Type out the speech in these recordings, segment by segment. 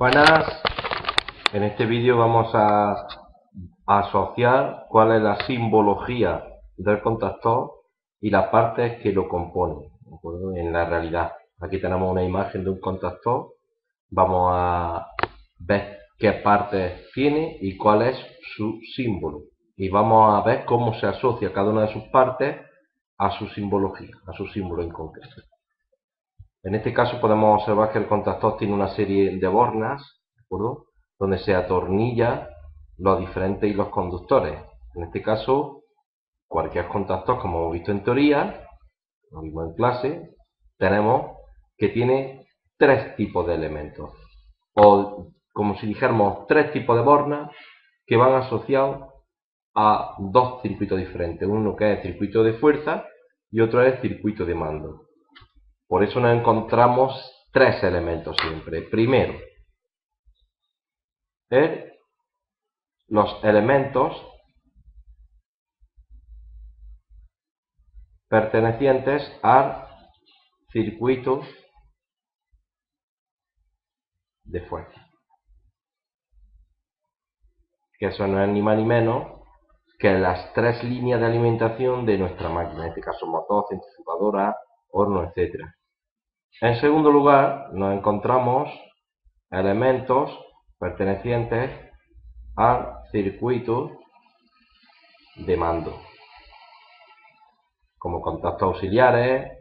Buenas, en este vídeo vamos a asociar cuál es la simbología del contactor y las partes que lo componen, ¿de acuerdo? En la realidad. Aquí tenemos una imagen de un contactor, vamos a ver qué partes tiene y cuál es su símbolo. Y vamos a ver cómo se asocia cada una de sus partes a su simbología, a su símbolo en concreto. En este caso podemos observar que el contactor tiene una serie de bornas, ¿de acuerdo?, donde se atornilla los diferentes hilos conductores. En este caso, cualquier contactor, como hemos visto en teoría, lo mismo en clase, tenemos que tiene tres tipos de elementos, o como si dijéramos tres tipos de bornas que van asociados a dos circuitos diferentes, uno que es el circuito de fuerza y otro es el circuito de mando. Por eso nos encontramos tres elementos siempre. Primero, los elementos pertenecientes al circuito de fuerza, que eso no es ni más ni menos que las tres líneas de alimentación de nuestra máquina, en este caso motor, centrifugadora, horno, etc. En segundo lugar, nos encontramos elementos pertenecientes al circuito de mando, como contactos auxiliares.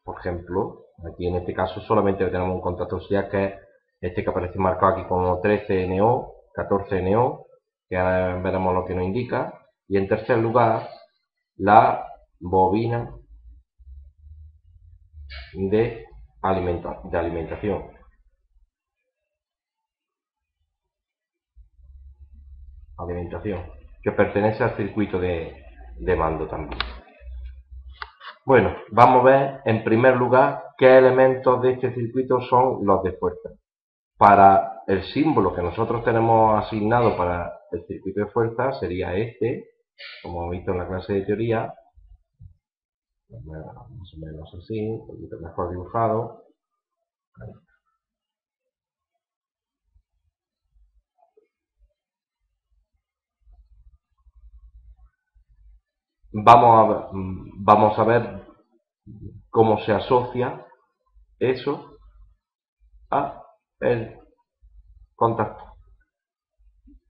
Por ejemplo, aquí en este caso solamente tenemos un contacto auxiliar, que es este que aparece marcado aquí como 13NO, 14NO, que ahora veremos lo que nos indica. Y en tercer lugar, la bobina de alimentación. Que pertenece al circuito de mando también. Bueno, vamos a ver en primer lugar qué elementos de este circuito son los de fuerza. Para el símbolo que nosotros tenemos asignado para el circuito de fuerza sería este, como hemos visto en la clase de teoría, más o menos así, un poquito mejor dibujado. Vamos a ver cómo se asocia eso a el contacto.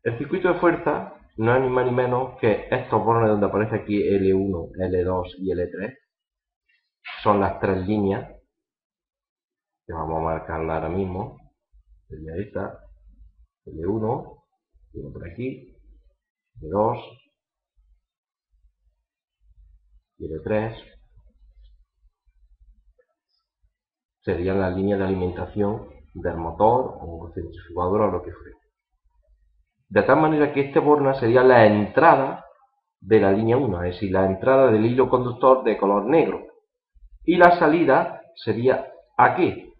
El circuito de fuerza no es ni más ni menos que estos bornes donde aparece aquí L1, L2 y L3. Son las tres líneas que vamos a marcarla ahora mismo. Sería esta, L1, uno por aquí, L2 y L3. Serían las líneas de alimentación del motor o centrifugadora o lo que fuera. De tal manera que este borna sería la entrada de la línea 1, es decir, la entrada del hilo conductor de color negro. Y la salida sería aquí.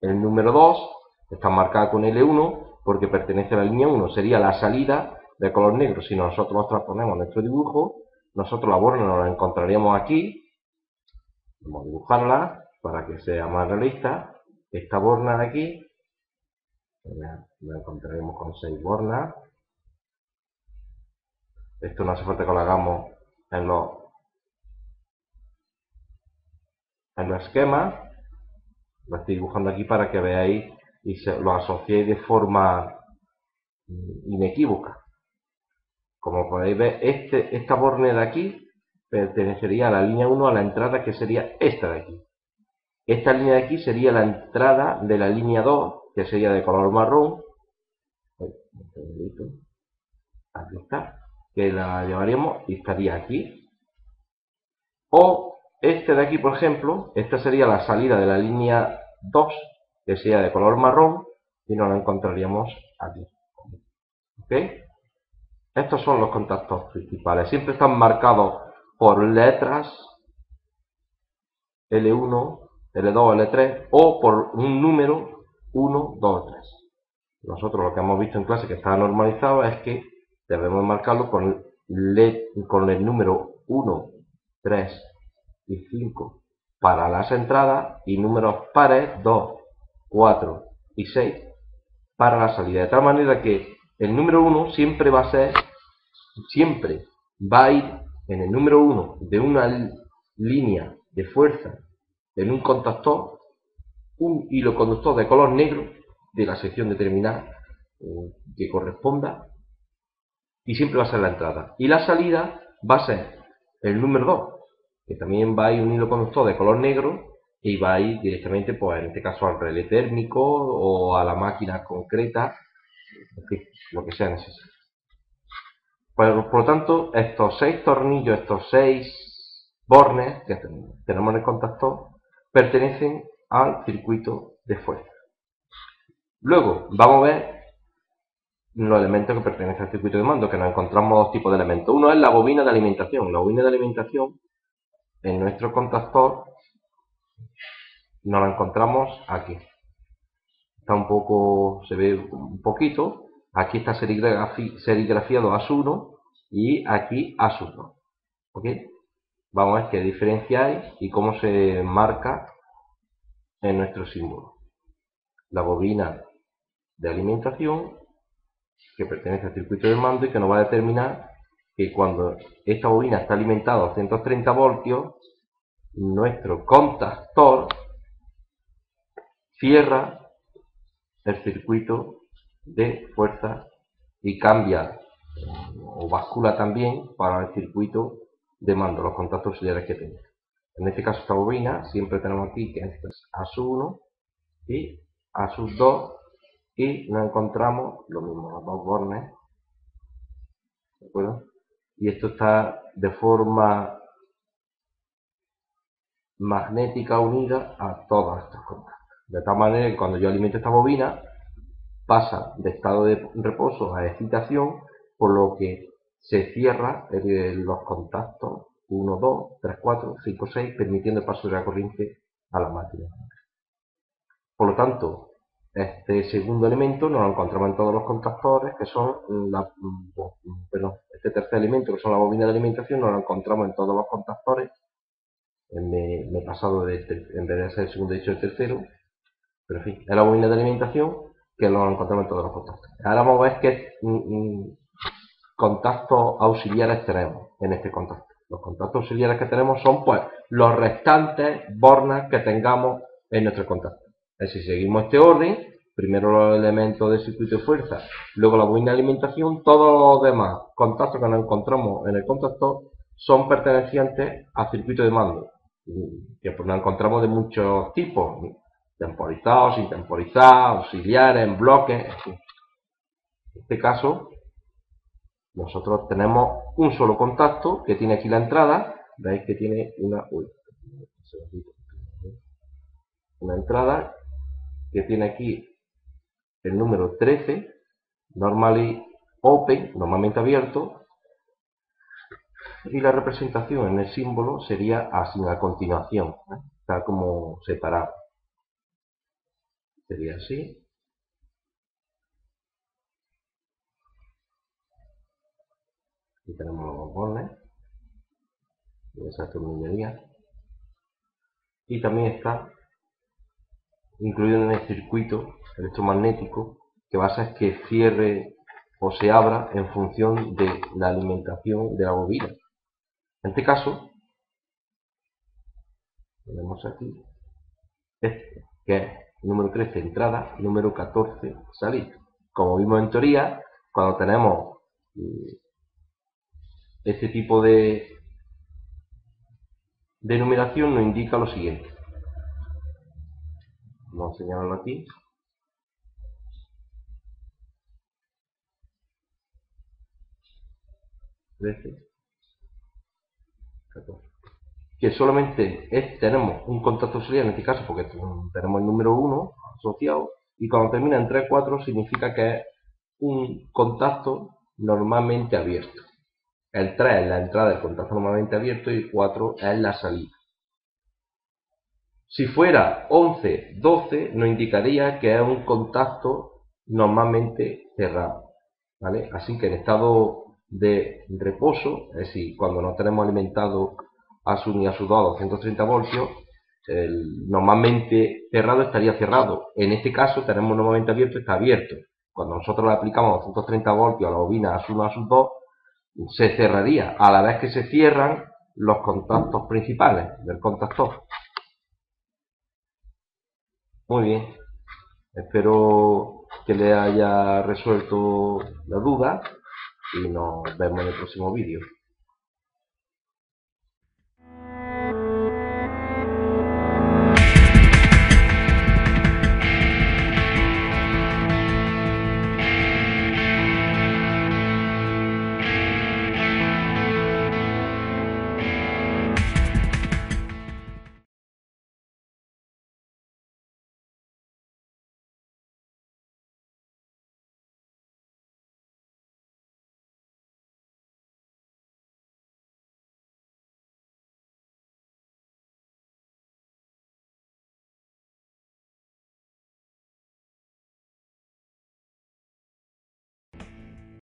El número 2 está marcada con L1 porque pertenece a la línea 1, sería la salida de color negro. Si nosotros transponemos nuestro dibujo, nosotros la borna nos la encontraríamos aquí. Vamos a dibujarla para que sea más realista. Esta borna de aquí la encontraremos con 6 bornas. Esto no hace falta que lo hagamos en los esquemas. Lo estoy dibujando aquí para que veáis y lo asociéis de forma inequívoca. Como podéis ver, esta borne de aquí pertenecería a la línea 1, a la entrada que sería esta de aquí. Esta línea de aquí sería la entrada de la línea 2, que sería de color marrón. Aquí está, que la llevaríamos y estaría aquí. O este de aquí, por ejemplo, esta sería la salida de la línea 2, que sería de color marrón, y nos la encontraríamos aquí. ¿Ok? Estos son los contactos principales. Siempre están marcados por letras L1, L2, L3 o por un número 1, 2, 3. Nosotros lo que hemos visto en clase que está normalizado es que debemos marcarlo con el número 1, 3 y 5 para las entradas y números pares 2, 4 y 6 para la salida. De tal manera que el número 1 siempre va a ir en el número 1 de una línea de fuerza en un contactor, un hilo conductor de color negro de la sección determinada que corresponda, y siempre va a ser la entrada. Y la salida va a ser el número 2, que también va a ir un hilo conductor de color negro y va a ir directamente, pues en este caso, al relé térmico o a la máquina concreta, en fin, lo que sea necesario. Por lo tanto, estos 6 tornillos, estos 6 bornes que tenemos en el contactor, pertenecen al circuito de fuerza. Luego vamos a ver los elementos que pertenecen al circuito de mando, que nos encontramos dos tipos de elementos. Uno es la bobina de alimentación. La bobina de alimentación en nuestro contactor nos la encontramos aquí. Está un poco, se ve un poquito. Aquí está serigrafiado AS1 y aquí AS2. ¿Ok? Vamos a ver qué diferencia hay y cómo se marca en nuestro símbolo. La bobina de alimentación, que pertenece al circuito de mando y que nos va a determinar que cuando esta bobina está alimentada a 230 voltios, nuestro contactor cierra el circuito de fuerza y cambia o bascula también para el circuito de mando, los contactos auxiliares que tenga. En este caso, esta bobina siempre tenemos aquí que esto es AS1 y AS2, y nos encontramos lo mismo, los dos bornes, ¿de acuerdo? Y esto está de forma magnética unida a todos estos contactos. De tal manera que cuando yo alimento esta bobina, pasa de estado de reposo a excitación, por lo que se cierra los contactos 1, 2, 3, 4, 5, 6, permitiendo el paso de la corriente a la máquina. Por lo tanto, este segundo elemento nos lo encontramos en todos los contactores, que son este tercer elemento, que son la bobina de alimentación, nos lo encontramos en todos los contactores. Me he pasado en vez de ser el segundo, he hecho el tercero, pero en fin, es la bobina de alimentación que nos encontramos en todos los contactos. Ahora vamos a ver qué contactos auxiliares tenemos en este contacto. Los contactos auxiliares que tenemos son, pues, los restantes bornes que tengamos en nuestro contacto. Es decir, seguimos este orden: primero los elementos del circuito de fuerza, luego la bobina de alimentación. Todos los demás contactos que nos encontramos en el contactor son pertenecientes al circuito de mando, que pues nos encontramos de muchos tipos: temporizados, sin temporizar, auxiliares, en bloques, en fin. En este caso, nosotros tenemos un solo contacto que tiene aquí la entrada. Veis que tiene una entrada que tiene aquí el número 13, normally open, normalmente abierto, y la representación en el símbolo sería así a continuación, está como separado. Sería así. Aquí tenemos los bombones de esa tornillería. Y también está incluido en el circuito electromagnético, que va a hacer que cierre o se abra en función de la alimentación de la bobina. En este caso, tenemos aquí este, que es número 13 entrada, número 14 salida. Como vimos en teoría, cuando tenemos este tipo de numeración, nos indica lo siguiente. Vamos a señalarlo aquí. Que solamente tenemos un contacto auxiliar en este caso, porque tenemos el número 1 asociado, y cuando termina en 3, 4 significa que es un contacto normalmente abierto. El 3 es la entrada del contacto normalmente abierto y 4 es la salida. Si fuera 11, 12, nos indicaría que es un contacto normalmente cerrado, ¿vale? Así que en estado de reposo, es decir, cuando no tenemos alimentado a su ni a su 2 230 voltios, normalmente cerrado estaría cerrado. En este caso tenemos normalmente abierto, está abierto. Cuando nosotros le aplicamos 230 voltios a la bobina AS1, AS2, se cerraría a la vez que se cierran los contactos principales del contactor. Muy bien, espero que le haya resuelto la duda y nos vemos en el próximo vídeo.